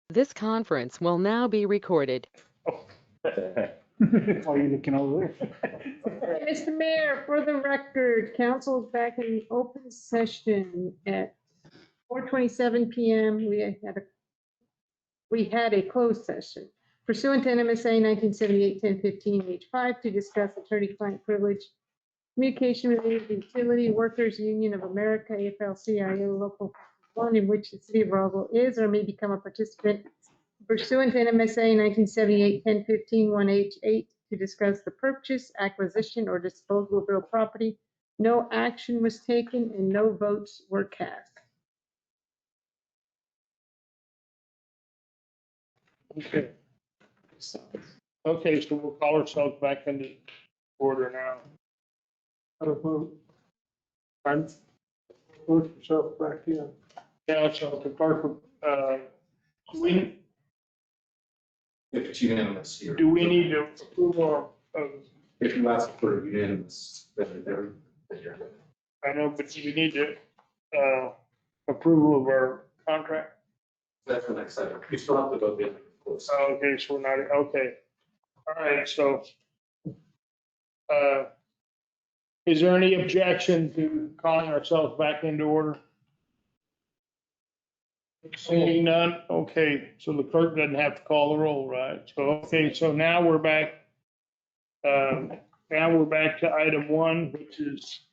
This conference will now be recorded. Why are you looking over there? Mr. Mayor, for the record, council's back in open session at 4:27 PM. We had a closed session pursuant to NMSA 1978-1015 H5 to discuss attorney-client privilege communication related to Utility Workers Union of America, AFL-CIO Local 1, in which the city of Roswell is or may become a participant pursuant to NMSA 1978-1015-1H8 to discuss the purchase, acquisition, or disposal of real property. No action was taken and no votes were cast. Okay. Okay, so we'll call ourselves back into order now. How to vote? Pardon? Vote yourself back in. Yeah, so the clerk, If it's unanimous here. do we need to approve of, If you ask for unanimous, then you're. I know, but do we need to, approval of our contract? That's the next item. You still have to vote the other. Okay, so we're not, okay. All right, so, is there any objection to calling ourselves back into order? Seeing none, okay, so the clerk doesn't have to call the roll, right? So, okay, so now we're back. Now we're back to item 1, which is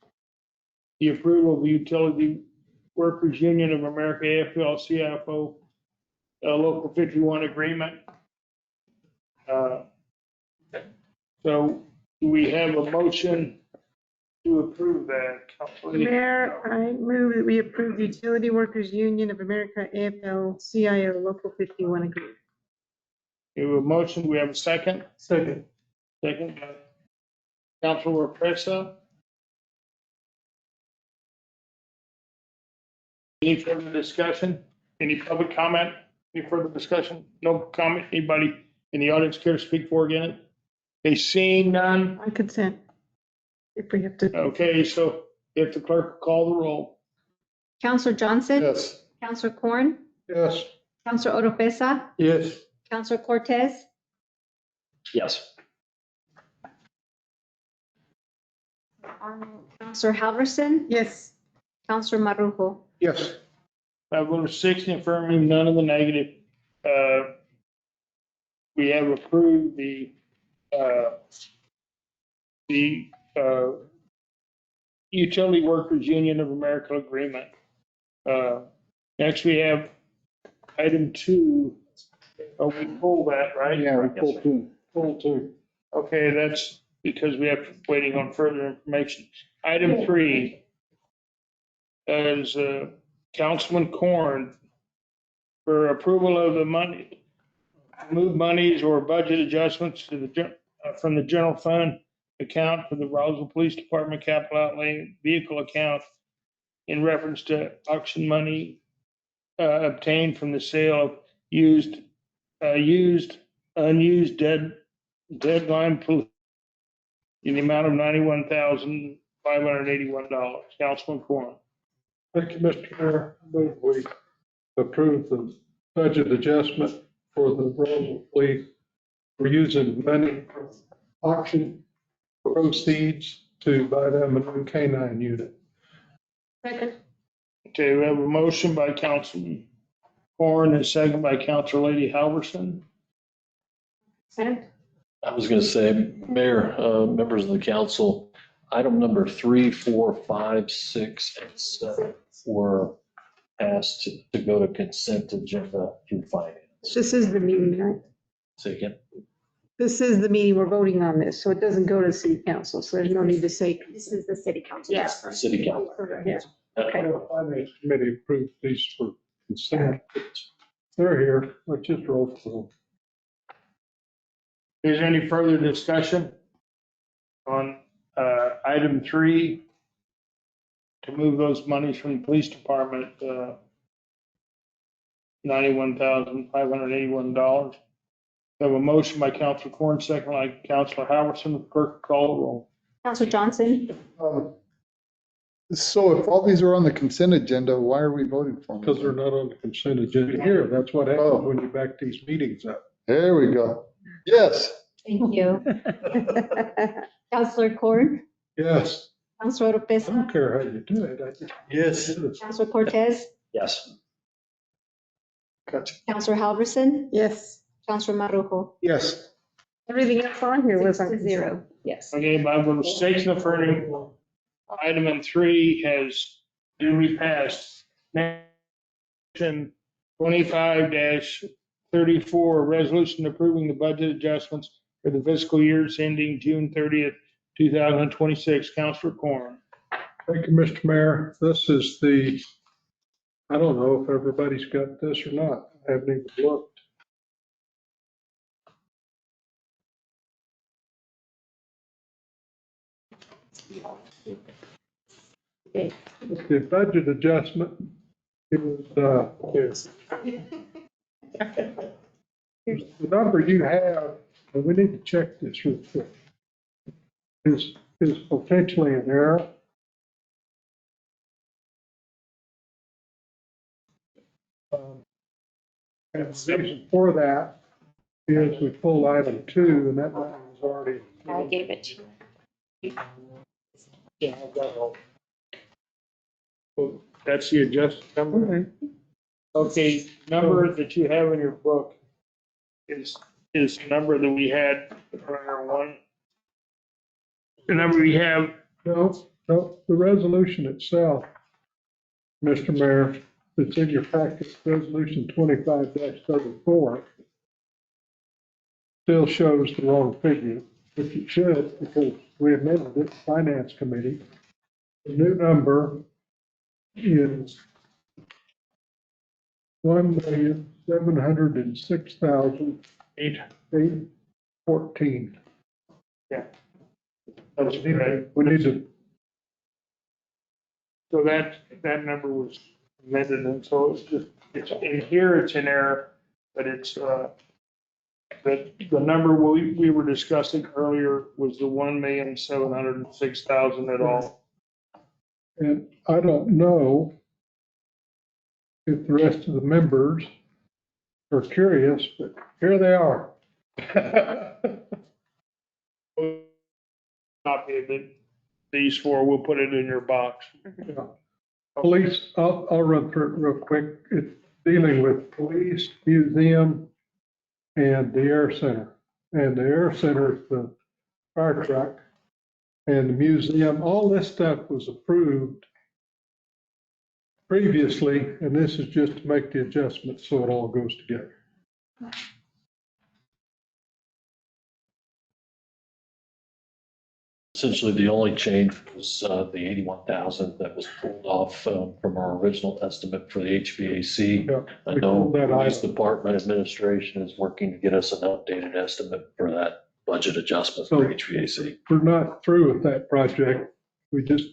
the approval of the Utility Workers Union of America, AFL-CIO, Local 51 agreement. So do we have a motion to approve that? Mayor, I move that we approve the Utility Workers Union of America, AFL-CIO Local 51 agreement. We have a motion, we have a second? Second. Second by Councilor Represa. Any further discussion? Any public comment? Any further discussion? No comment? Anybody in the audience care to speak for or against it? They seeing none? On consent. If we have to. Okay, so if the clerk will call the roll. Counselor Johnson? Yes. Counselor Corn? Yes. Counselor Oropesa? Yes. Counselor Cortez? Yes. Counselor Halverson? Yes. Counselor Marujo? Yes. I vote 6 in the affirmative, none in the negative. We have approved the Utility Workers Union of America agreement. Next, we have item 2. Oh, we pulled that, right? Yeah, we pulled two. Pulled two. Okay, that's because we have waiting on further information. Item 3 is Councilman Corn for approval of the money, move monies or budget adjustments to the from the general fund account for the Roswell Police Department capital outlay vehicle account in reference to auction money obtained from the sale of unused deadline police in the amount of $91,581. Councilman Corn. Thank you, Mr. Mayor. I move we approve the budget adjustment for the Roswell Police for using money from auction proceeds to buy them a new K9 unit. Second. Okay, we have a motion by Councilman Corn and a second by Councilor Lady Halverson. Consent. I was going to say, Mayor, members of the council, item number 3, 4, 5, 6, and 7 were asked to go to consent agenda through finance. This is the meeting, right? Say again? This is the meeting, we're voting on this, so it doesn't go to city council, so there's no need to say. This is the city council. Yes. City council. Yeah. Okay. The Finance Committee approved these for consent. They're here, let's just roll through. Is there any further discussion on item 3 to move those monies from the police department, $91,581? We have a motion by Councilor Corn, second by Councilor Halverson. Clerk, call the roll. Counselor Johnson? So if all these are on the consent agenda, why are we voting for them? Because they're not on the consent agenda here. That's what Oh. happens when you back these meetings up. There we go. Yes. Thank you. Counselor Corn, Yes, Counselor I Oropesa, don't care how you do it. I just. Yes. Counselor Cortez, Yes. Gotcha. Counselor Halverson, Yes, Counselor Marujo. Yes. everything else on here was on 6 to 0. Yes. Okay, by mistakes in the affirmative, item M3 has duly passed. Action 25-34, resolution approving the budget adjustments for the fiscal years ending June 30th, 2026. Counselor Corn. Thank you, Mr. Mayor. This is the, I don't know if everybody's got this or not. I haven't even looked. The budget adjustment is, the number you have, and we need to check this real quick, is potentially an error. And the reason for that is we pulled item 2, and that one was already. I gave it to you. Yeah, I've got all. Well, that's the adjusted number. Okay, number that you have in your book is the number that we had prior one. The number we have, No, the resolution itself, Mr. Mayor, that's in your packet, resolution 25-34, still shows the wrong figure, which it should, because we amended it, Finance Committee. The new number is $1,706,814. that's right. We need to, So that number was amended, and so it's just, it's in here, it's an error, but it's, the number we were discussing earlier was the 1,706,000 at all. and I don't know if the rest of the members are curious, but here they are. Copy of it. These four, we'll put it in your box. Yeah. Police, I'll run through it real quick. It's dealing with police, museum, and the air center. And the air center is the fire truck. And the museum, all this stuff was approved previously, and this is just to make the adjustments so it all goes together. Essentially, the only change was the 81,000 that was pulled off from our original estimate for the HVAC. Yeah, I we know pulled that Police item. Department Administration is working to get us an updated estimate for that budget adjustment So- for HVAC. We're not through with that project. We just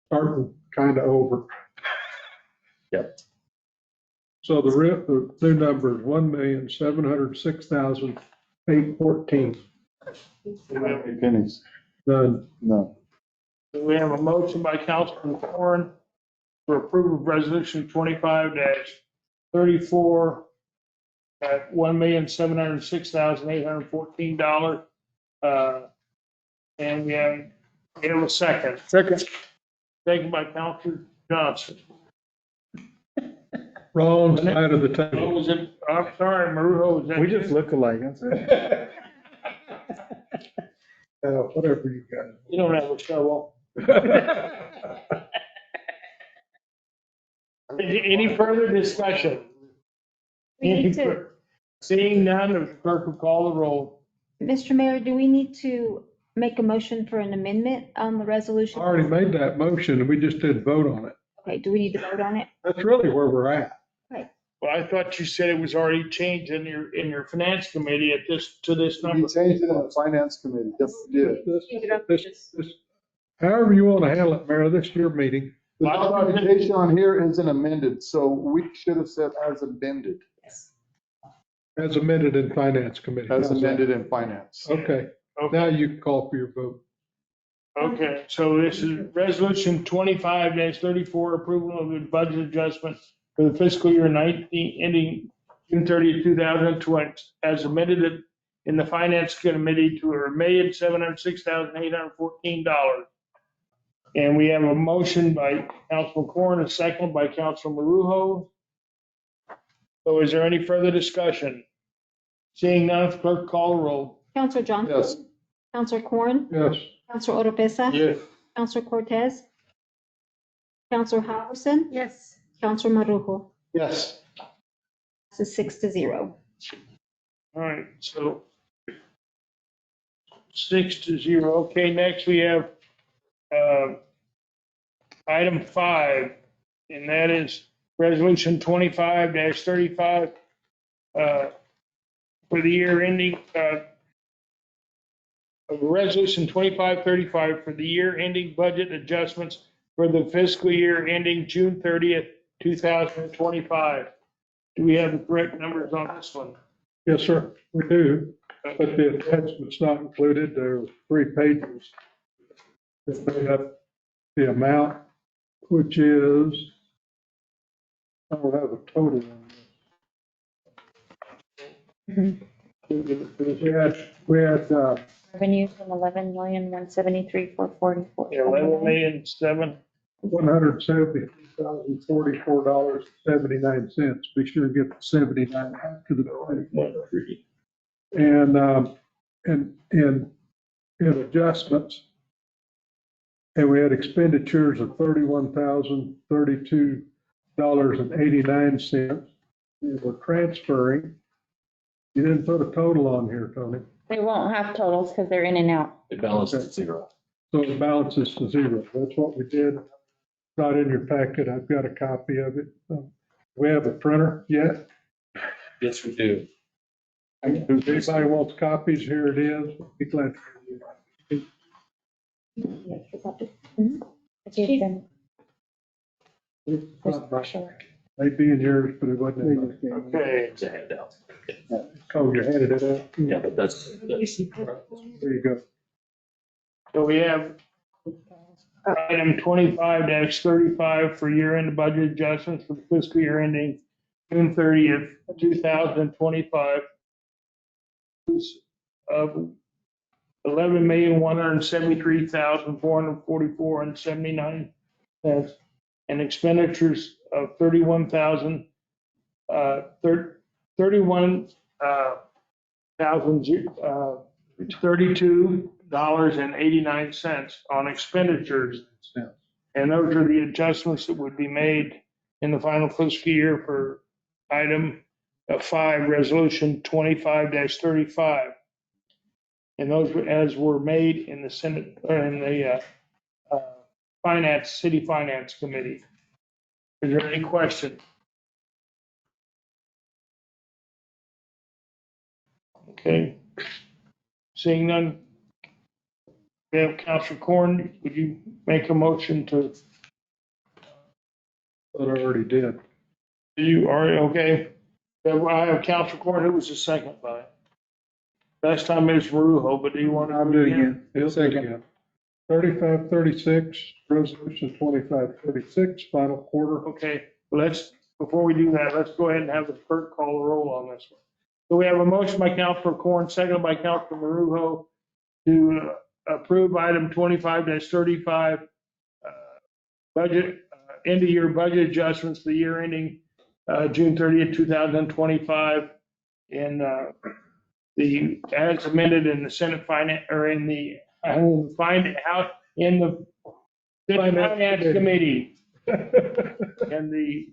starting kind of over. Yep. So the new number is 1,706,814. Pennies. None. No. We have a motion by Councilman Corn for approval of resolution 25-34 at $1,706,814. And we have a second. Second. Second by Councilor Johnson. Wrong side of the Oh, table. was it, I'm sorry, Marujo, was that? We just look alike. That's it. Whatever you got. You don't have a shovel. Any further discussion? We need to, Seeing none, the clerk will call the roll. Mr. Mayor, do we need to make a motion for an amendment on the I resolution? already made that motion and we just didn't vote on it. Okay, do we need to vote on it? That's really where we're at. Well, I thought you said it was already changed in your finance committee to this number. We changed it in the finance committee. Yes, we did. However you want to handle it, Mayor, this is your meeting. The documentation on here isn't amended, so we should have said as amended, As amended in Finance Committee. as amended in finance. Okay, now you can call for your vote. Okay, so this is resolution 25-34, approval of the budget adjustment for the fiscal year 19, ending June 30th, 2020, as amended in the finance committee to $1,706,814. And we have a motion by Councilman Corn, a second by Councilman Marujo. So is there any further discussion? Seeing none, clerk call the roll. Counselor Johnson? Yes. Counselor Corn? Yes. Counselor Oropesa? Yes. Counselor Cortez? Counselor Halverson? Yes. Counselor Marujo? Yes. Passes 6-0. All right, so 6-0. Okay, next we have item 5, and that is resolution 25-35 for the year ending, resolution 2535 for the year ending budget adjustments for the fiscal year ending June 30th, 2025. Do we have the correct numbers on this one? Yes, sir, we do, but the attachment's not included. There are 3 pages that made up the amount, which is, I don't have a total on this. We had, Revenue from 11,173,444. 11,007,000. $173,044.79. Be sure to get the 79 after the. And in adjustments, and we had expenditures of $31,032.89. We were transferring. You didn't put a total on here, Tony. They won't have totals because they're in and out. It balances at 0. So it balances to 0. That's what we did. Not in your packet. I've got a copy of it. We have a printer yet. Yes, we do. If anybody wants copies, here it is. Be glad. Maybe in yours, but it wasn't in mine. Okay, It's a handout. Oh, you handed it out? Yeah, but that's. There you go. so we have item 25-35 for year-end budget adjustments for the fiscal year ending June 30th, 2025. Of $11,173,444.79, and expenditures of $32.89 on expenditures. And those are the adjustments that would be made in the final fiscal year for item 5, resolution 25-35. And those as were made in the Senate, or in the City Finance Committee. Is there any question? Okay. Seeing none. We have Councilor Corn. Would you make a motion to? But I already did. You are, okay. I have Councilor Corn, who was the second by? Last time it was Marujo, but do you want to? I'll do it again. He'll do it again. 3536, resolution 2536, final quarter. Okay, before we do that, let's go ahead and have the clerk call the roll on this one. So we have a motion by Councilor Corn, seconded by Councilor Marujo to approve item 25-35, budget, end of year budget adjustments for the year ending June 30th, 2025. And as amended in the Senate Finance, or in the Finance Committee. And the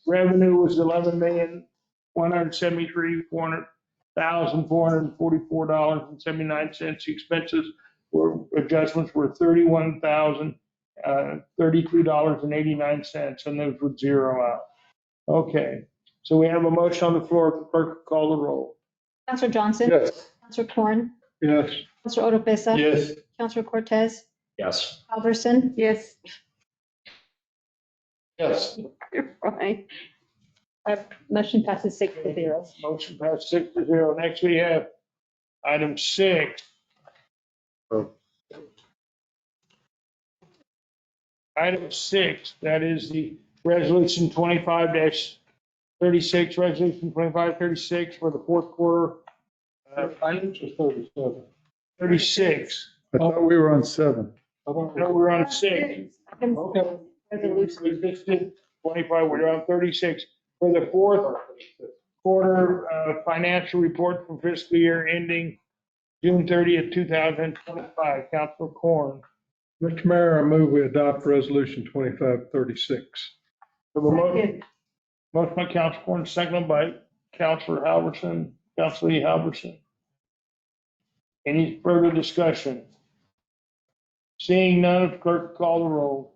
revenue was $11,173,444.79. The expenses adjustments were $31,032.89, and those would zero out. Okay, so we have a motion on the floor. Clerk, call the roll. Counselor Johnson? Yes. Counselor Corn? Yes. Counselor Oropesa? Yes. Counselor Cortez? Yes. Halverson? Yes. Yes. You're fine. Motion passes 6-0. Motion passed 6-0. Next, we have item 6. Item 6, that is the resolution 25-36, resolution 2536 for the fourth quarter. Financial 37. 36. I thought we were on 7. I don't No, know. we're on 6. Okay. Resolution. We just did 25, we're on 36. For the fourth quarter financial report for fiscal year ending June 30th, 2025. Councilor Corn. Mr. Mayor, I move we adopt resolution 2536. We have a motion by Councilor Corn, seconded by Councilor Halverson, Councilor Lee Halverson. Any further discussion? Seeing none, clerk call the roll.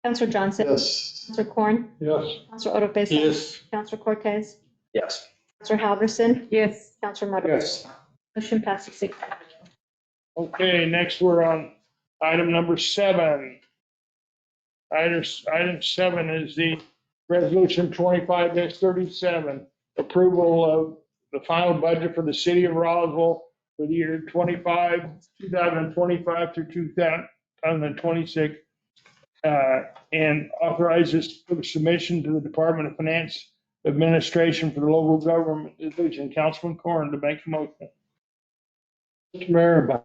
Counselor Johnson. Yes. Counselor Corn. Yes. Counselor Oropesa. Yes. Counselor Cortez. Yes. Counselor Halverson. Yes. Counselor Motor. Yes. Motion passes 6-0. Okay, next we're on item number 7. Item 7 is the resolution 25-37, approval of the final budget for the city of Roswell for the year 2025 through 2026, and authorizes for submission to the Department of Finance Administration for the local government division. Councilman Corn to make a motion. Mr. Mayor,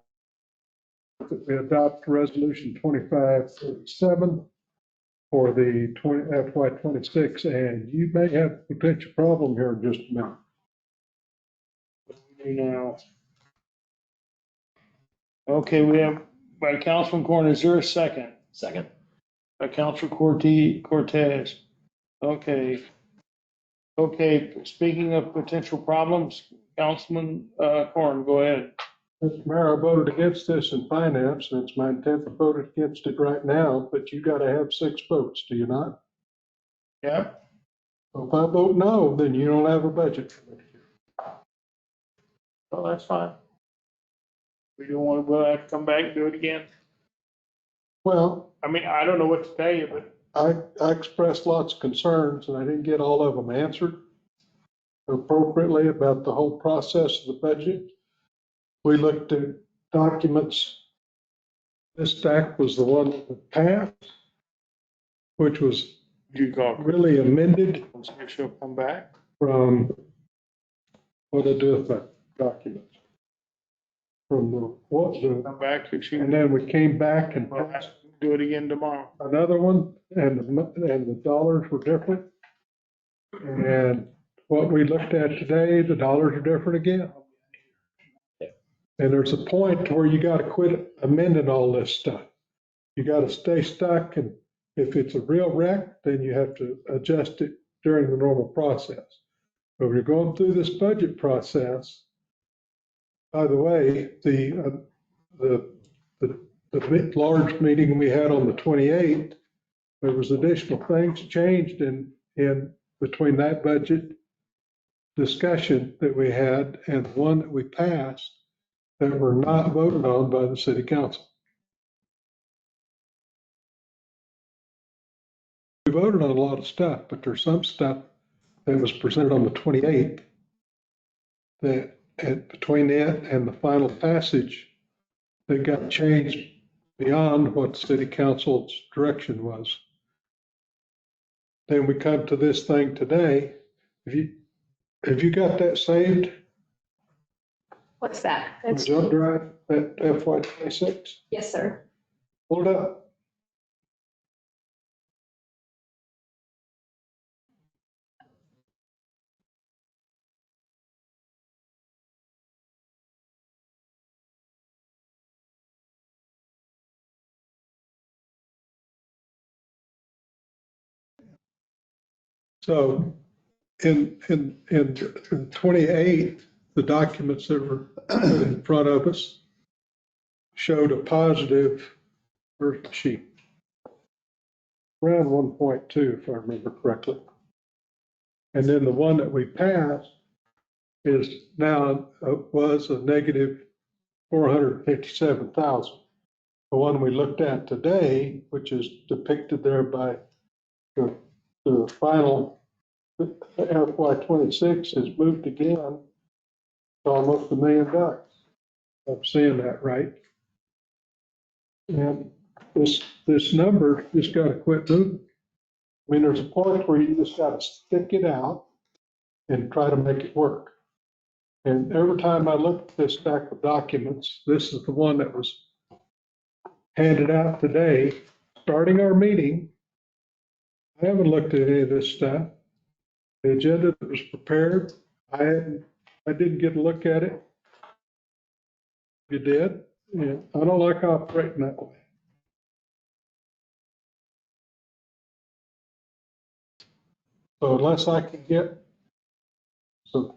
we adopt resolution 2537 for the FY 26, and you may have a potential problem here in just a minute. Now. Okay, we have by Councilman Corn, is there a second? Second. By Councilor Cortez. Okay. Okay, speaking of potential problems, Councilman Corn, go ahead. Mr. Mayor, I voted against this in finance, and it's my intent to vote against it right now, but you got to have 6 votes, do you not? Yep. So if I vote no, then you don't have a budget for next year. Well, that's fine. We don't want to, we'll have to come back and do it again. Well, I mean, I don't know what to tell you, but I expressed lots of concerns, and I didn't get all of them answered appropriately about the whole process of the budget. We looked at documents. This stack was the one that passed, which was you got, really amended she'll come back. from, what did I do with my documents? From Come back, she and then we came back and will passed do it again tomorrow. another one, and the dollars were different. And what we looked at today, the dollars are different again. And there's a point where you got to quit amending all this stuff. You got to stay stuck, and if it's a real wreck, then you have to adjust it during the normal process. But when you're going through this budget process, by the way, the big, large meeting we had on the 28th, there was additional things changed in between that budget discussion that we had and the one that we passed that were not voted on by the city council. We voted on a lot of stuff, but there's some stuff that was presented on the 28th that between it and the final passage that got changed beyond what the city council's direction was. Then we come to this thing today. Have you got that saved? What's that? On jump drive, that FY 26? Yes, sir. Hold up. So in 28, the documents that were put in front of us showed a positive version sheet. Around 1.2, if I remember correctly. And then the one that we passed is now, was a negative 457,000. The one we looked at today, which is depicted there by the final FY 26 has moved again to almost $1 million. I'm seeing that right. And this number just got to quit moving. I mean, there's a point where you just got to stick it out and try to make it work. And every time I look at this stack of documents, this is the one that was handed out today, starting our meeting. I haven't looked at any of this stuff. The agenda that was prepared, I didn't get a look at it. You did, and I don't like operating that way. So unless I can get some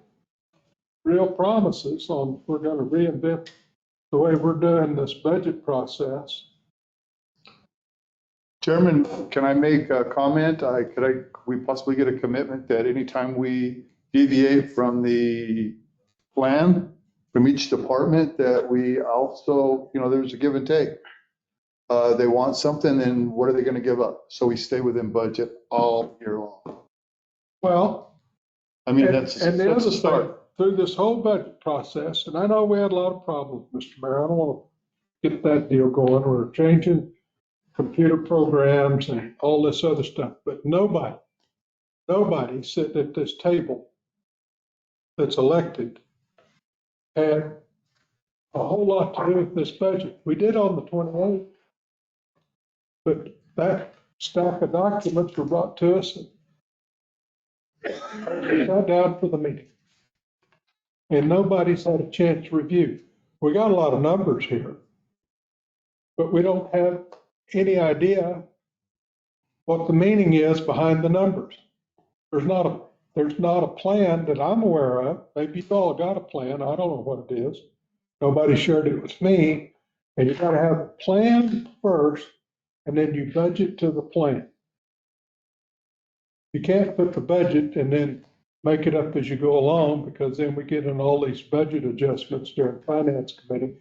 real promises on, we're going to reinvent the way we're doing this budget process. Chairman, can I make a comment? Could we possibly get a commitment that anytime we deviate from the plan from each department, that we also, there's a give and take. They want something, and what are they going to give up? So we stay within budget all year long. Well, I mean, and that's the a other thing, start. through this whole budget process, and I know we had a lot of problems, Mr. Mayor, I don't want to get that deal going. We're changing computer programs and all this other stuff, but nobody sitting at this table that's elected had a whole lot to do with this budget. We did on the 28th, but that stack of documents were brought to us and we sat down for the meeting. And nobody's had a chance to review. We got a lot of numbers here, but we don't have any idea what the meaning is behind the numbers. There's not a plan that I'm aware of. Maybe you've all got a plan. I don't know what it is. Nobody shared it with me. And you got to have a plan first, and then you budget to the plan. You can't put the budget and then make it up as you go along, because then we get in all these budget adjustments during finance committee,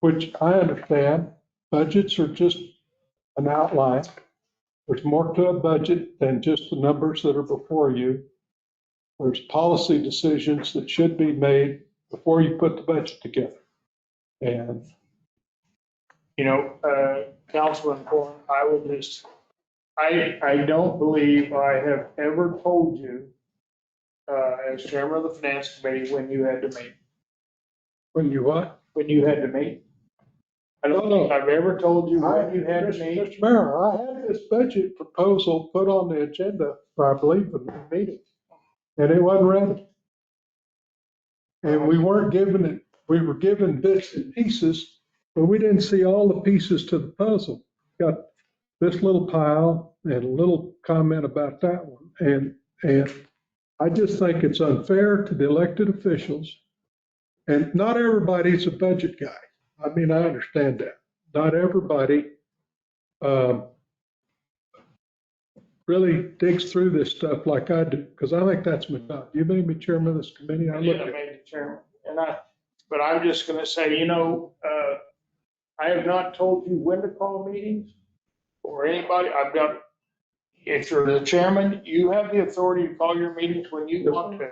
which I understand. Budgets are just an outline. There's more to a budget than just the numbers that are before you. There's policy decisions that should be made before you put the budget together. And Councilman Corn, I don't believe I have ever told you, as chairman of the finance committee, when you had to meet. when you what? When you had to meet. I don't think I've ever told you when you had to meet. Mr. Mayor, I had this budget proposal put on the agenda for, I believe, the meeting, and it wasn't ready. And we weren't given it, we were given bits and pieces, but we didn't see all the pieces to the puzzle. Got this little pile and a little comment about that one. And I just think it's unfair to the elected officials. And not everybody's a budget guy. I mean, I understand that. Not everybody really digs through this stuff like I do, because I think that's my job. You made me chairman of this committee. I Yeah, I made the chairman. But I'm just gonna say, I have not told you when to call meetings or anybody. If you're the chairman, you have the authority to call your meetings when you want to.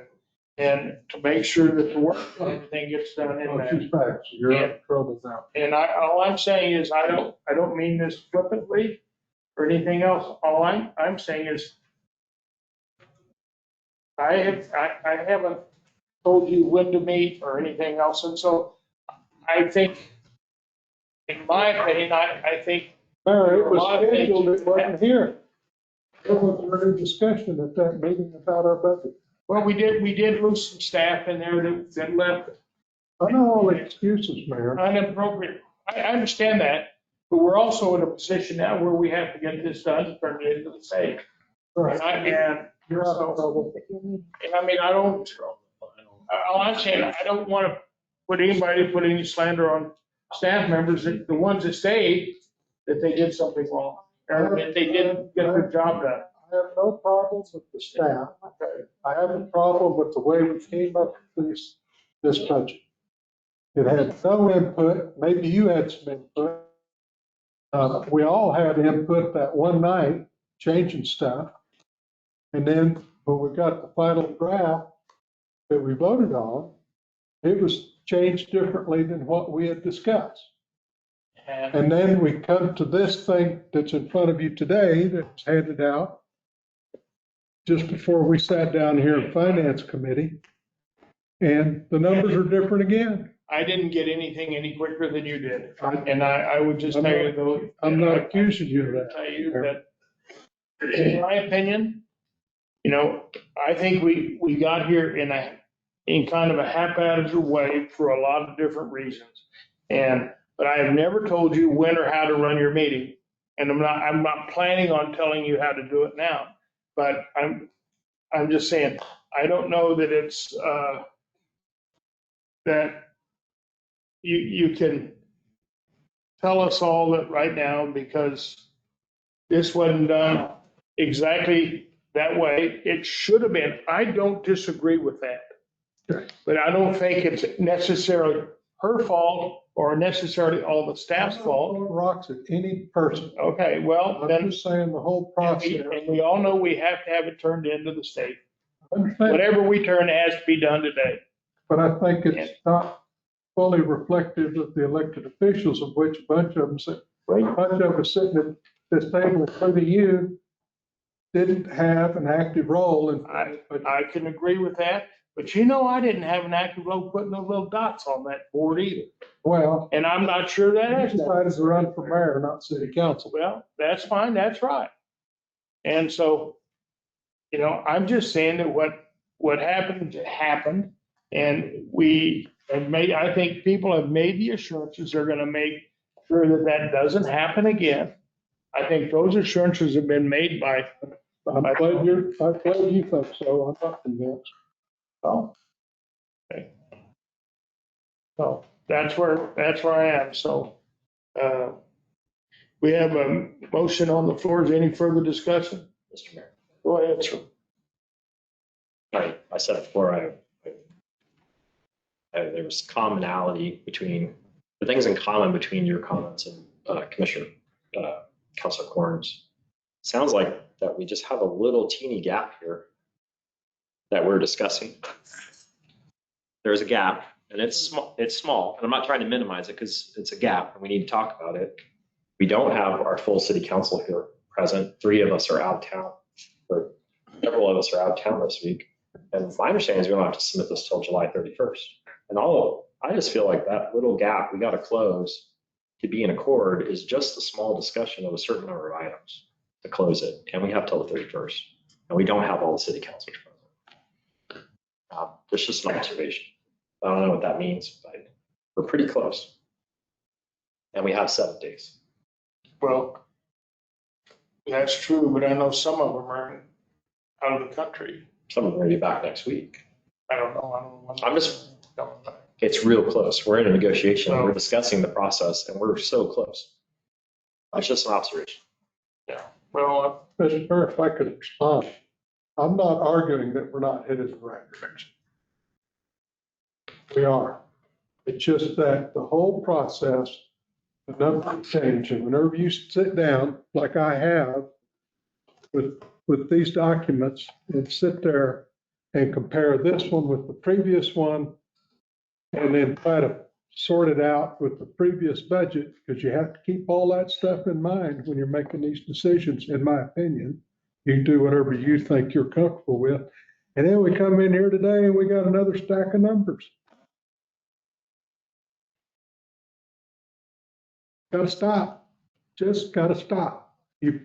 And to make sure that the work and everything gets done in that. She's back, so you're out of trouble now. And all I'm saying is, I don't mean this flippantly or anything else. All I'm saying is, I haven't told you when to meet or anything else. And so I think, in my opinion, I think. Mayor, it was scheduled, it wasn't here. There was a discussion at that meeting about our budget. Well, we did lose some staff in there that left I know all the excuses, Mayor. inappropriate. I understand that, but we're also in a position now where we have to get this done, turn it into the safe. Right. You're out of trouble. And I mean, all I'm saying, I don't want to put any slander on staff members, the ones that stayed, that they did something wrong, or that they didn't get their job done. I have no problems with the staff. I have a problem with the way we came up with this budget. It had no input. Maybe you had some input. We all had input that one night, changing stuff. And then when we got the final draft that we voted on, it was changed differently than what we had discussed. And then we come to this thing that's in front of you today that's handed out just before we sat down here in Finance Committee. And the numbers are different again. I didn't get anything any quicker than you did. And I would just tell you though. I'm not accusing you of that. Tell you that, in my opinion, you know, I think we got here in kind of a haphazard way for a lot of different reasons. But I have never told you when or how to run your meeting. And I'm not planning on telling you how to do it now. But I'm just saying, I don't know that it's, that you can tell us all that right now, because this wasn't done exactly that way. It should have been. I don't disagree with that. But I don't think it's necessarily her fault or necessarily all the staff's fault. Throwing rocks at any person. Okay, well, I'm then, just saying the whole process. and we all know we have to have it turned into the state. I understand, Whatever we turn has to be done today. but I think it's not fully reflective of the elected officials, of which a bunch of them sitting at this table, including you, didn't have an active role in. I can agree with that, but you know, I didn't have an active role putting those little dots on that board either. Well, And I'm not sure that I has. decided to run for mayor, not city council. Well, that's fine, that's right. And so, you know, I'm just saying that what happened, happened. And we have made, I think people have made the assurances they're gonna make sure that that doesn't happen again. I think those assurances have been made by. I'm glad you think so. I'm not convinced. Oh. Okay. So that's where I am. So, we have a motion on the floor. Is there any further discussion? Mr. Mayor. Go ahead, sir. I said it before, there was commonality between, the things in common between your comments and Commissioner, Councilor Corn's. Sounds like that we just have a little teeny gap here that we're discussing. There's a gap and it's small, and I'm not trying to minimize it because it's a gap and we need to talk about it. We don't have our full city council here present. 3 of us are out of town, or several of us are out of town this week. And my understanding is we don't have to submit this till July 31st. And I just feel like that little gap we got to close to be in accord is just a small discussion of a certain number of items to close it. And we have till the 31st. And we don't have all the city councilors present. It's just an observation. I don't know what that means, but we're pretty close. And we have 7 days. Well, that's true, but I know some of them are out of the country. Some of them will be back next week. I don't know. I'm just, it's real close. We're in a negotiation. We're discussing the process and we're so close. It's just an observation. Yeah. Well, Mr. Mayor, if I could respond, I'm not arguing that we're not headed in the right direction. We are. It's just that the whole process, the numbers change, and whenever you sit down, like I have, with these documents and sit there and compare this one with the previous one, and then try to sort it out with the previous budget, because you have to keep all that stuff in mind when you're making these decisions, in my opinion. You can do whatever you think you're comfortable with. And then we come in here today and we got another stack of numbers. Got to stop. Just got to stop. You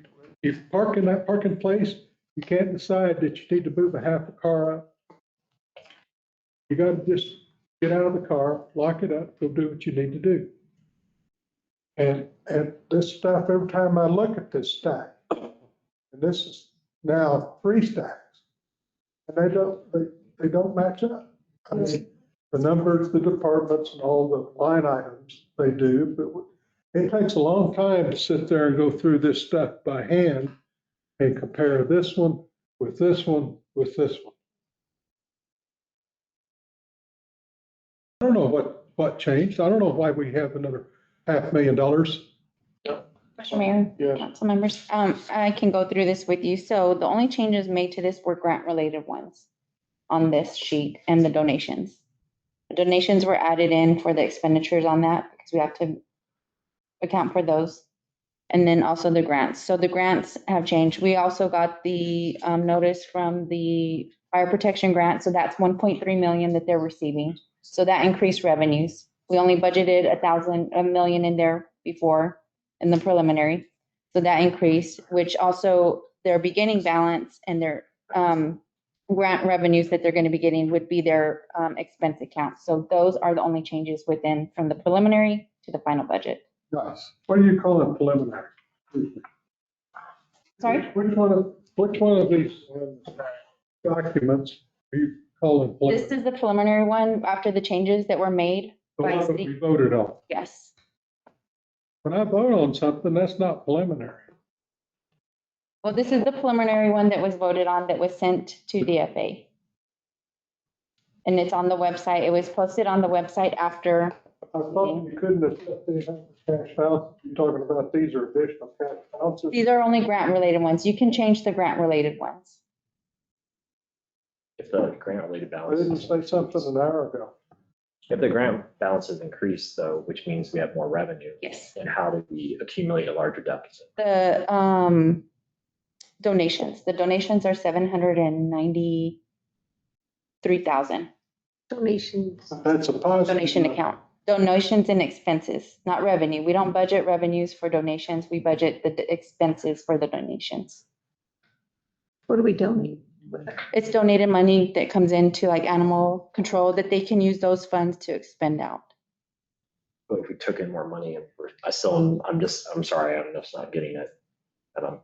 park in that parking place, you can't decide that you need to move a half a car up. You got to just get out of the car, lock it up, go do what you need to do. And this stuff, every time I look at this stack, and this is now 3 stacks, and they don't match up. I mean, the numbers, the departments, and all the line items they do, but it takes a long time to sit there and go through this stuff by hand and compare this one with this one with this one. I don't know what changed. I don't know why we have another $500,000. Mr. Mayor, Yes. council members, I can go through this with you. So the only changes made to this were grant related ones on this sheet and the donations. The donations were added in for the expenditures on that because we have to account for those. And then also the grants. So the grants have changed. We also got the notice from the fire protection grant. So that's 1.3 million that they're receiving. So that increased revenues. We only budgeted a million in there before in the preliminary. So that increased, which also their beginning balance and their grant revenues that they're going to be getting would be their expense accounts. So those are the only changes within from the preliminary to the final budget. Nice. What do you call it preliminary? Sorry? Which one of these documents are you calling This preliminary? is the preliminary one after the changes that were made. The by one that city. we voted on. Yes. When I vote on something, that's not preliminary. Well, this is the preliminary one that was voted on that was sent to DFA. And it's on the website. It was posted on the website after. I thought you couldn't accept these as cash balances. You're talking about these are additional cash balances. These are only grant related ones. You can change the grant related ones. If the grant related I balance. didn't say something an hour ago. If the grant balance has increased though, which means we have more revenue, Yes. then how do we accumulate a larger deficit? The donations. The donations are 793,000 Donations. That's a positive. donation account. Donations and expenses, not revenue. We don't budget revenues for donations. We budget the expenses for the donations. What do we donate? It's donated money that comes into like animal control that they can use those funds to expend out. But if we took in more money and I'm sorry, I'm just not getting it. And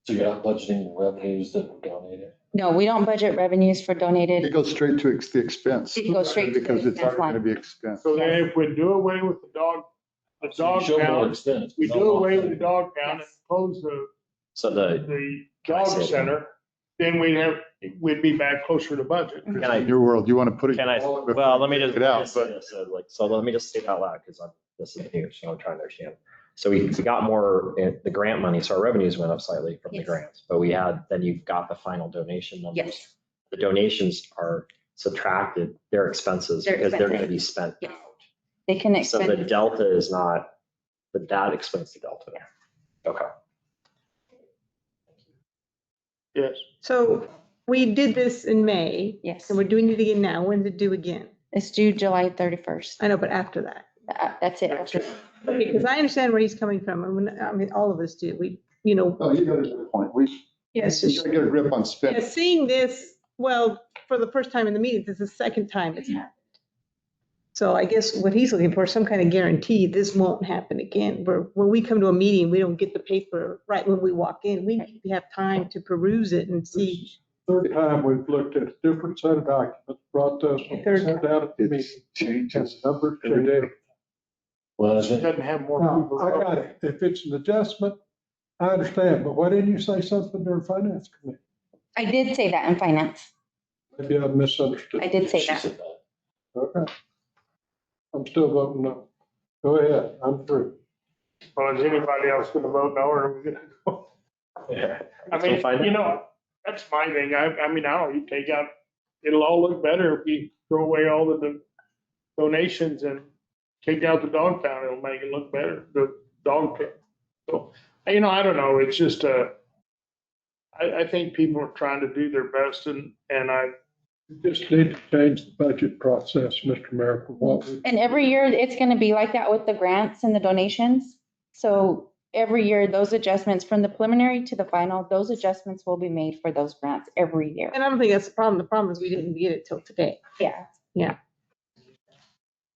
So you're not budgeting revenues that were donated? No, we don't budget revenues for It donated. goes straight to the expense. It goes straight to the Because it's expense already going to line. be expense. So then if we do away with the dog So you show more pound, expense. we do away with the dog pound and Yes. close so the Can I dog say it? center, then we'd be back closer to budget. can I, In your world, you want to put it. can I, all before well, let me you just. take It out, say but this, so let me just say it out loud because this is new, so I'm trying to understand. So we got more in the grant money, so our revenues went up slightly from the Yes. grants, but then you've got the final donation numbers. Yes. The donations are subtracted, their expenses, Their because they're going to expenses. be spent Yes. out. They can So the expend. delta is not, but that explains the delta. Okay. Yes. So we did this in May, Yes. and we're doing it again now. When's it due again? It's due July 31st. I know, but after that. That's it. After- Because I understand where he's coming from. I mean, all of us do. We, oh, you got a good point. We yes, got to get a grip on yeah, spending. seeing this, well, for the first time in the meetings, it's the second time it's happened. So I guess what he's looking for is some kind of guarantee this won't happen again. When we come to a meeting, we don't get the paper right when we walk in. We need to have time to peruse it and see. Third time we've looked at a different set of documents, brought those, Third sent out at the meeting. It changes. Numbers every change. day. Well, It doesn't have more No, people. I got it. If it's an adjustment, I understand, but why didn't you say something during finance committee? I did say that in finance. Maybe I misunderstood. I did say she that. said that. Okay. I'm still voting no. Go ahead, I'm through. Well, is anybody else going to vote no, or are we going to go? Yeah. I mean, that's my thing. I mean, I don't, you take out, it'll all look better if you throw away all of the donations and take out the dog pound. It'll make it look better, the dog pound. So, I don't know. It's just, I think people are trying to do their best and I, Just need to change the budget process, Mr. Mayor, for what we. And every year it's going to be like that with the grants and the donations. So every year, those adjustments from the preliminary to the final, those adjustments will be made for those grants every year. And I don't think that's the problem. The problem is we didn't get it till today. Yeah. Yeah.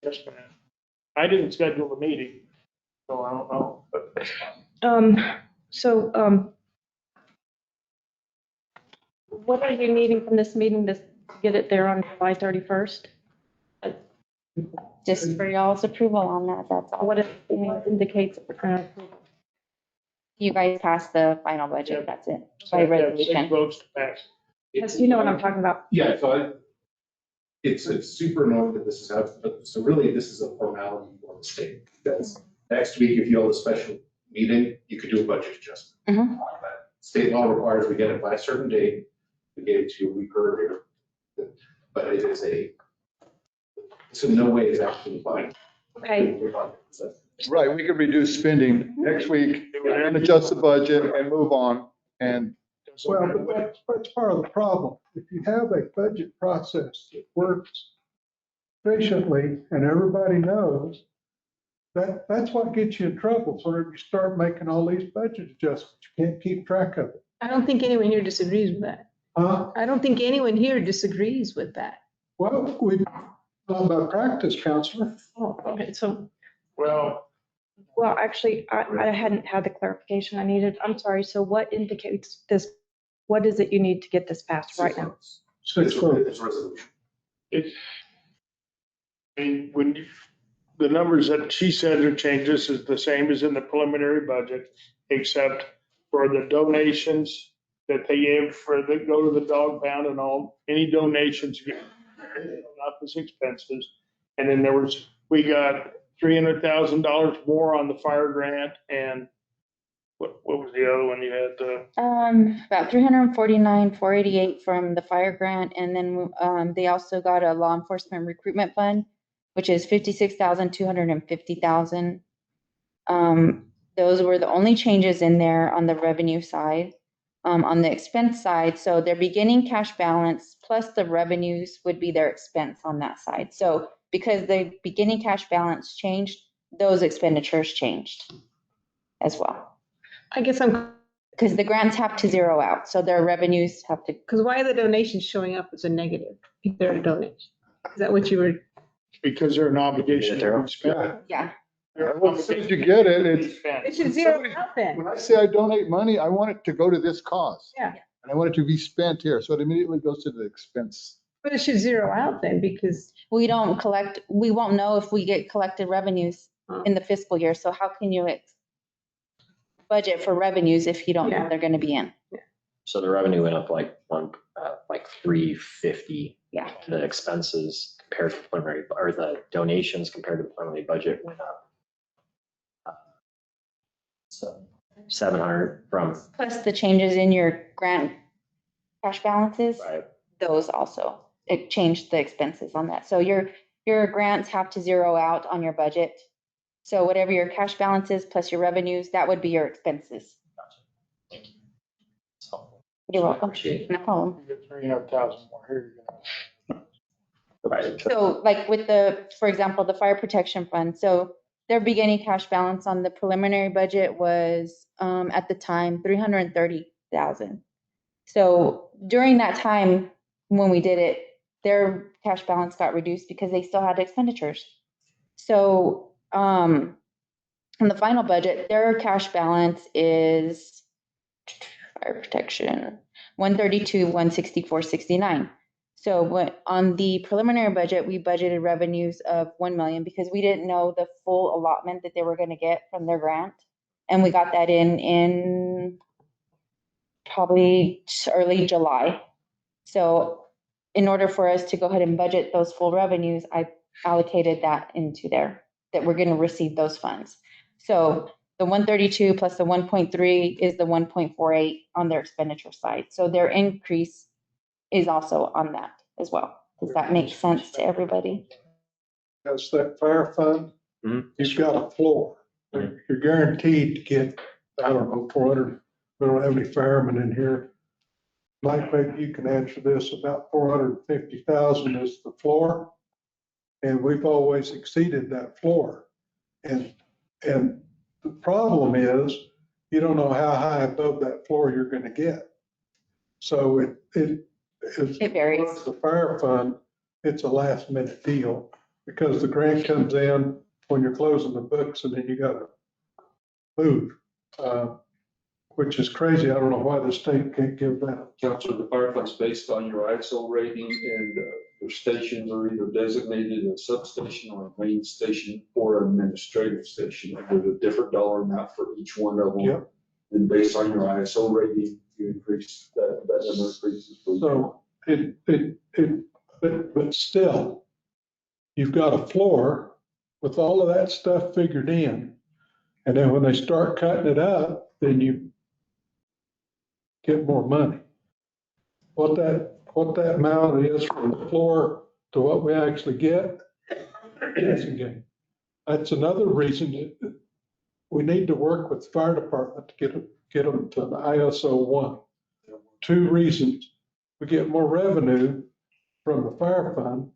yes, man. I didn't schedule the meeting, so I don't know. But What are you needing from this meeting to get it there on July 31st? Just for y'all's approval on that, that's all. What it indicates, You guys passed the final budget, that's it, by Yeah, 6 resolution. votes to pass. because you know what I'm talking about. Yeah, so it's super normal that this is out, but so really this is a formality for the state. Because next week, if you hold a special meeting, you could do a budget adjustment. Mhm. State law requires we get it by a certain date, we get it to you a week earlier. But it's in no way is actually fine. Okay, Right, we could reduce spending next week and adjust the budget and move on. And Well, but that's part of the problem. If you have a budget process that works efficiently and everybody knows, that's what gets you in trouble. So if you start making all these budget adjustments, you can't keep track of it. I don't think anyone here disagrees with that. I don't think anyone here disagrees with that. Well, we, not by practice, Counselor. Oh, okay, so Well, Well, actually, I hadn't had the clarification I needed. I'm sorry. So what indicates this? What is it you need to get this passed right now? Six votes. It's resolution. it, I mean, when you, the numbers that she said are changes is the same as in the preliminary budget, except for the donations that they give for the, go to the dog pound and all, any donations, not this expenses. And then there was, we got $300,000 more on the fire grant, and what was the other one you had? About 349, 488 from the fire grant. And then, they also got a law enforcement recruitment fund, which is 56,250,000. Those were the only changes in there on the revenue side. On the expense side, so their beginning cash balance plus the revenues would be their expense on that side. So because the beginning cash balance changed, those expenditures changed as well. I guess Because the grants have to zero out, so their revenues have to, because why are the donations showing up as a negative if they're a donation? Is that what you were? Because they're an obligation to be spent. yeah. well, as soon as you get it, it's, It should zero out then. when I say I donate money, I want it to go to this cause. Yeah. And I want it to be spent here. So it immediately goes to the expense. But it should zero out then because We don't collect, we won't know if we get collected revenues in the fiscal year. So how can you budget for revenues if you don't know Yeah. they're going to be in? So the revenue went up like 350. Yeah. The expenses compared to preliminary, or the donations compared to the preliminary budget went up. So 700 from, Plus the changes in your grant cash balances, right, those also, it changed the expenses on that. So your grants have to zero out on your budget. So whatever your cash balance is plus your revenues, that would be your expenses. thank you. So, You're welcome. appreciate it. No problem. You get 300,000 more here. Right. So like with the, for example, the fire protection fund, so their beginning cash balance on the preliminary budget was, at the time, 330,000. So during that time, when we did it, their cash balance got reduced because they still had expenditures. So, in the final budget, their cash balance is fire protection, 132, 164, 69. So what, on the preliminary budget, we budgeted revenues of 1 million because we didn't know the full allotment that they were going to get from their grant. And we got that in probably early July. So in order for us to go ahead and budget those full revenues, I allocated that into there, that we're going to receive those funds. So the 132 plus the 1.3 is the 1.48 on their expenditure side. So their increase is also on that as well. Does that make sense to everybody? That's that fire fund. Mhm. You've got a floor. You're guaranteed to get, I don't know, 400, we don't have any firemen in here. Mike, maybe you can answer this, about 450,000 is the floor. And we've always exceeded that floor. And the problem is, you don't know how high above that floor you're gonna get. So it varies. The fire fund, it's a last minute deal because the grant comes in when you're closing the books and then you gotta move, which is crazy. I don't know why the state can't give that. Counselor, the fire fund's based on your ISO rating, and your stations are either designated a substation or a main station or an administrative station with a different dollar amount for each one of them. Yep. And based on your ISO rating, you increase that number increases. So but still, you've got a floor with all of that stuff figured in. And then when they start cutting it up, then you get more money. What that amount is from the floor to what we actually get, guessing game. That's another reason that we need to work with the fire department to get them to the ISO 1. 2 reasons. We get more revenue from the fire fund.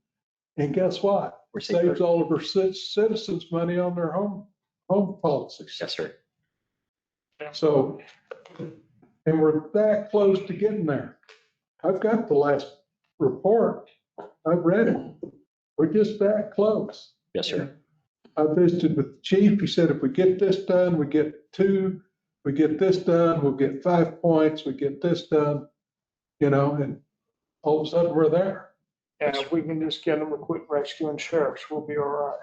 And guess what? We're safer. Saves all of our citizens money on their home policies. Yes, sir. So, and we're that close to getting there. I've got the last report. I've read it. We're just that close. Yes, sir. I visited with the chief. He said, if we get this done, we get 2. We get this done, we'll get 5 points. We get this done, you know, and all of a sudden we're there. And if we can just get them to quit rescuing sheriffs, we'll be all right.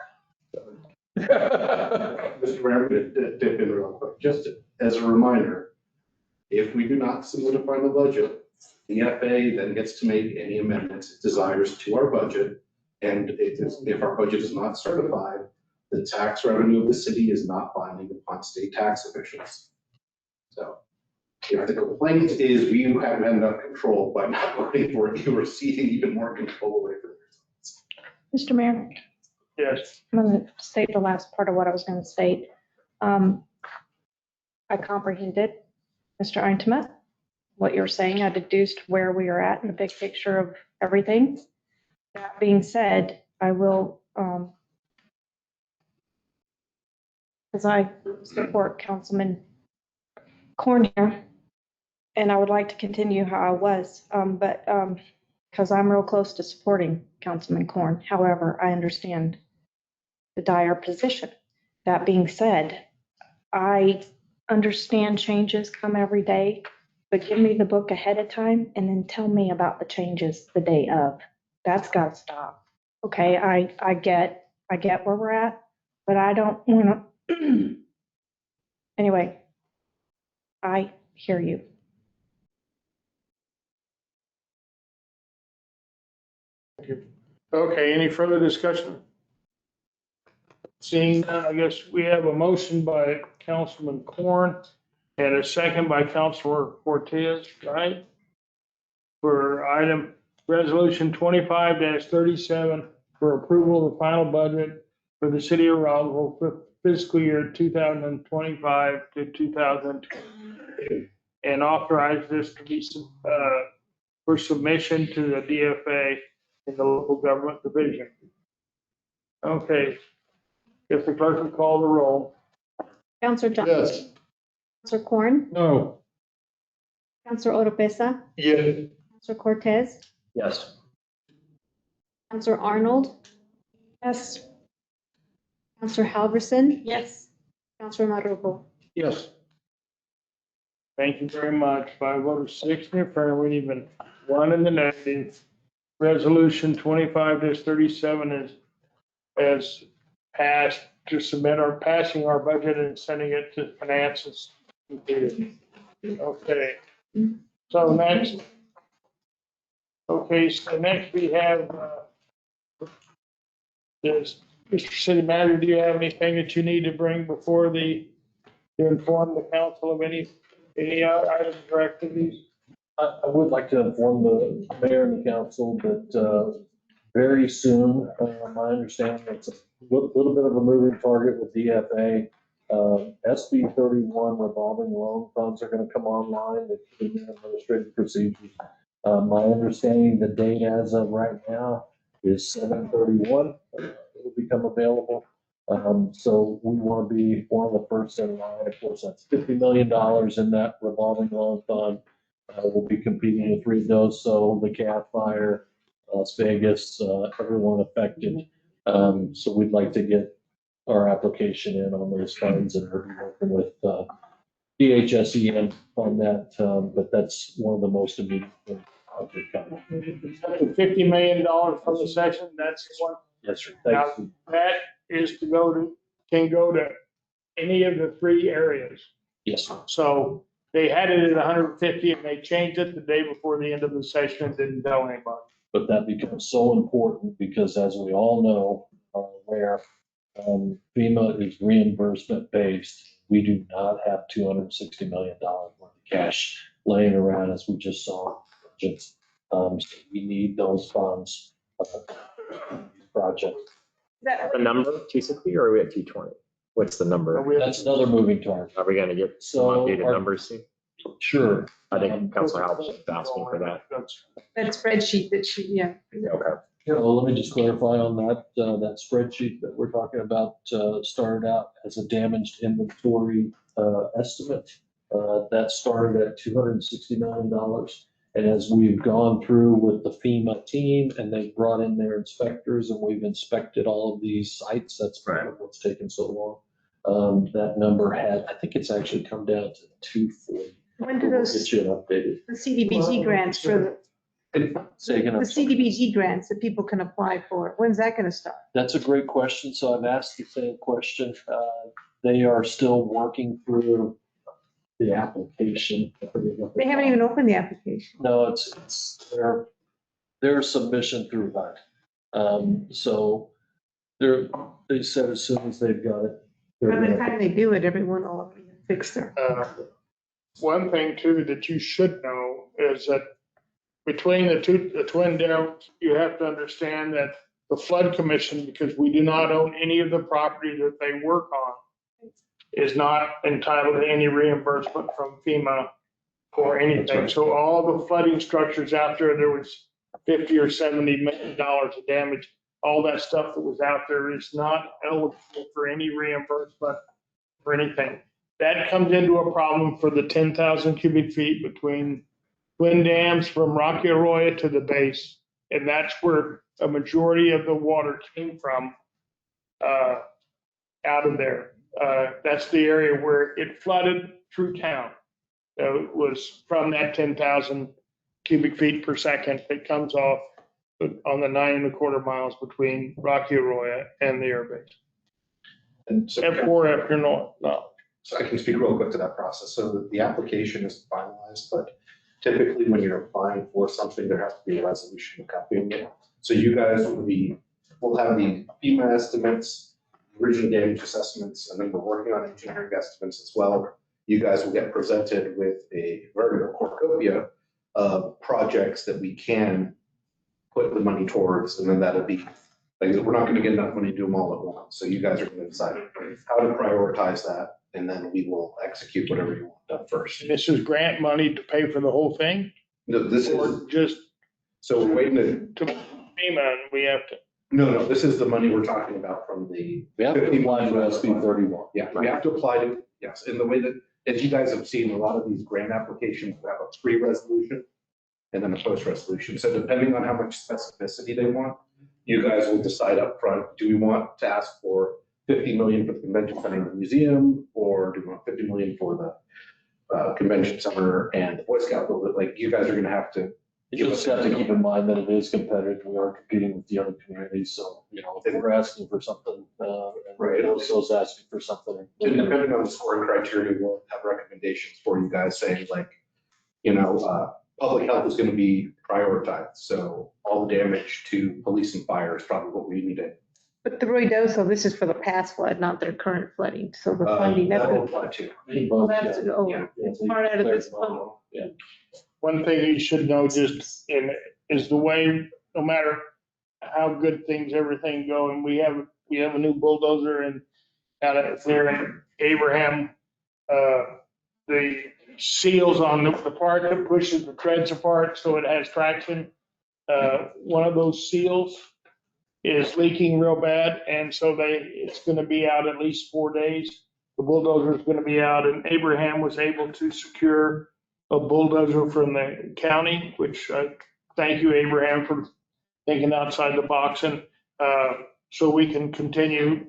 Mr. Mayor, I'm going to dip in real quick, just as a reminder. If we do not solidify the budget, the FA then gets to make any amendments it desires to our budget. And if our budget is not certified, the tax revenue of the city is not binding upon state tax officials. So if the complaint is we haven't had enough control by not voting for it, you are ceding even more control away from the results. Mr. Mayor, Yes. I'm going to state the last part of what I was going to state. I comprehended, Mr. Eintema, what you're saying. I deduced where we are at in the big picture of everything. That being said, I will, as I support Councilman Corn here, and I would like to continue how I was, but because I'm real close to supporting Councilman Corn. However, I understand the dire position. That being said, I understand changes come every day, but give me the book ahead of time and then tell me about the changes the day of. That's got to stop. Okay, I get where we're at, but I don't want to. Anyway, I hear you. Okay, any further discussion? Seeing none, I guess we have a motion by Councilman Corn and a second by Councilor Cortez, right? For item resolution 25-37 for approval of the final budget for the city of Roswell for fiscal year 2025 to 2022. And authorize this to be for submission to the DFA in the local government division. Okay. If the clerk would call the roll. Counselor Johnson. Yes. Counselor Corn. No. Counselor Oropesa. Yes. Counselor Cortez. Yes. Counselor Arnold. Yes. Counselor Halverson. Yes. Counselor Marubo. Yes. Thank you very much. 5 votes, 6 in the affirmative, and 1 in the negative. Resolution 25-37 is passed to submit our passing our budget and sending it to finances. Okay. So next. Okay, so next we have this, Mr. City Manager, do you have anything that you need to bring before to inform the council of any items or activities? I would like to inform the mayor and the council that very soon, my understanding, it's a little bit of a moving target with DFA. SB 31 revolving loan funds are going to come online. It's administrative procedures. My understanding, the date as of right now is 7/31. It will become available. So we want to be one of the first in line. Of course, that's $50 million in that revolving loan fund. We'll be competing with Ruidoso, the Cat Fire, Las Vegas, everyone affected. So we'd like to get our application in on those funds and we're working with DHSE on that. But that's one of the most immediate things. The $50 million from the session, that's the one. Yes, sir. Now, Thank you. that is can go to any of the 3 areas. Yes, sir. So they had it at 150 and they changed it the day before the end of the session and didn't tell anybody. But that becomes so important because as we all know, are aware, FEMA is reimbursement based. We do not have $260 million worth of cash laying around as we just saw. So we need those funds for these projects. That, The number, 260, or are we at 220? What's the number? That's another moving target. Are we gonna get some So updated our- numbers soon? Sure. I think Councilor Halbert is asking for that. that spreadsheet that she, yeah. Okay. Well, let me just clarify on that. That spreadsheet that we're talking about started out as a damaged inventory estimate. That started at $260 million. And as we've gone through with the FEMA team and they've brought in their inspectors and we've inspected all of these sites, that's part of what's taken so long. That number I think it's actually come down to 240. When do We'll those, get you an updated. the CDBG grants for Say again, the I'm sorry. CDBG grants that people can apply for, when's that gonna start? That's a great question. So I've asked the same question. They are still working through the application. They haven't even opened the application. No, it's their submission through HUD. So they said as soon as they've got it. they're By the gonna- time they do it, everyone will already fix their. One thing too that you should know is that between the Twin Dales, you have to understand that the flood commission, because we do not own any of the property that they work on, is not entitled to any reimbursement from FEMA or anything. So all the flooding structures out there was $50 or $70 million of damage. All that stuff that was out there is not eligible for any reimbursement for anything. That comes into a problem for the 10,000 cubic feet between Twin Dams from Rocky Arroyo to the base. And that's where a majority of the water came from out of there. That's the area where it flooded through town. It was from that 10,000 cubic feet per second that comes off on the 9.25 miles between Rocky Arroyo and the air base. And so, F4 after north. No. so I can speak real quick to that process. So the application is finalized, but typically when you're applying for something, there has to be a resolution accompanying it. So you guys will have the FEMA estimates, original damage assessments, and then we're working on engineering estimates as well. You guys will get presented with a veritable cornucopia of projects that we can put the money towards, and then that'll be, like, we're not gonna get enough money to do them all at once. So you guys are gonna decide how to prioritize that, and then we will execute whatever you want done first. This is grant money to pay for the whole thing, No, this is, or just so we're waiting to FEMA and we have to. no, this is the money we're talking about from the. We have to apply for SB 31. Yeah, we have to apply to, yes, in the way that, as you guys have seen, a lot of these grant applications have a pre-resolution and then a post-resolution. So depending on how much specificity they want, you guys will decide up front: do we want to ask for 50 million for the convention center and the museum, or do we want 50 million for the convention center and the Boy Scout building? Like, you guys are gonna have to. You just have to keep in mind that it is competitive. We are competing with the other communities. So, if we're asking for something, and Right. Hillsdale's asking for something. And depending on the scoring criteria, we'll have recommendations for you guys saying, like, public health is gonna be prioritized. So all the damage to police and fire is probably what we need to. But the Ruidoso, this is for the past flood, not their current flooding, so the funding, that's, That'll apply too. well, that's, oh, Yeah. it's part out of this fund. Yeah. One thing you should know just is the way, no matter how good things, everything go, and we have a new bulldozer and out of there in Abraham, the seals on the part that pushes the treads apart so it has traction. One of those seals is leaking real bad, and so it's gonna be out at least 4 days. The bulldozer is gonna be out, and Abraham was able to secure a bulldozer from the county, which thank you, Abraham, for thinking outside the box, and so we can continue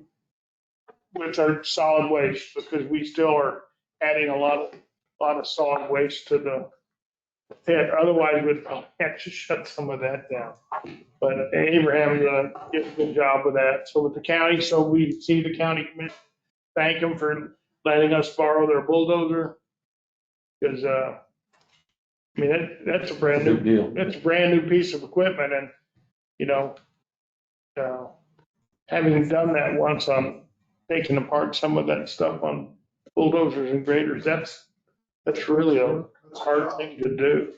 with our solid waste, because we still are adding a lot of solid waste to the pit. Otherwise, we'd probably have to shut some of that down. But Abraham did a good job with that. So with the county, so we see the county commission, thank them for letting us borrow their bulldozer, because I mean, that's a brand new, Big deal. that's a brand new piece of equipment, and, having done that once on taking apart some of that stuff on bulldozers and graders, that's really a hard thing to do.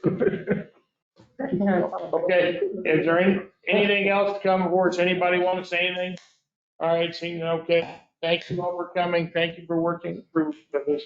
Okay, is there anything else to come before us? Anybody want to say anything? All right, seeing, okay. Thank you all for coming. Thank you for working through this.